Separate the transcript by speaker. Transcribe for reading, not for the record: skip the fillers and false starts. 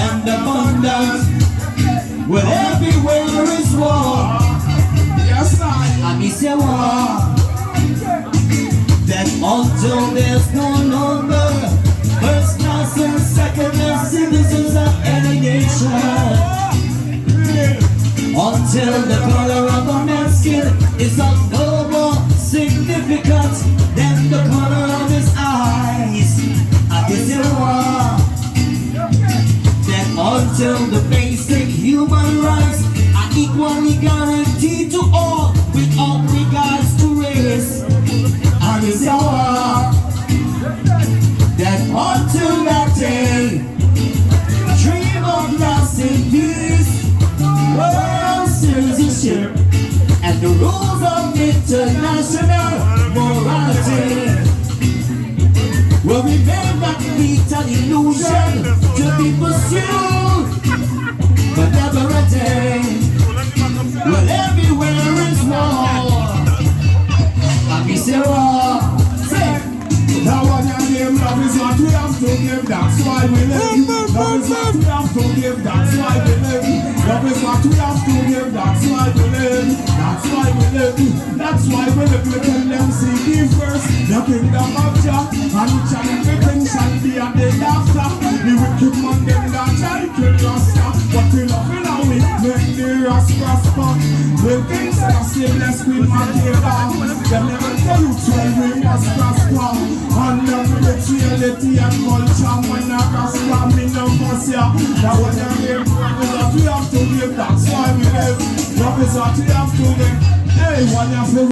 Speaker 1: and abundance. Well, everywhere is war.
Speaker 2: Yes, I.
Speaker 1: I miss your war. That until there's no longer first class and second class citizens of any nation. Until the color of a man's skin is of no more significance than the color of his eyes. I miss your war. That until the basic human rights are equally guaranteed to all without regards to race. And it's our that until that day, dream of lasting peace, world citizenship, and the rules of international morality will remain but meet an illusion to be pursued, but never a day. Well, everywhere is war. I miss you all.
Speaker 2: Now what your name, love is what we have to give, that's why we live. Love is what we have to give, that's why we live. Love is what we have to give, that's why we live. That's why we live. That's why we live. We tell them seek first the kingdom of Jah, and each and everything shall be a day after. The wicked man them that try to Rasta, but we love it now we make the Rasta prosper. When things are seamless with my neighbor, they never tell you to we must prosper. And love with reality and culture. When I prosper, me no fuss ya. Now what you give, love is what we have to give, that's why we live. Love is what we have to give. Hey, one you feel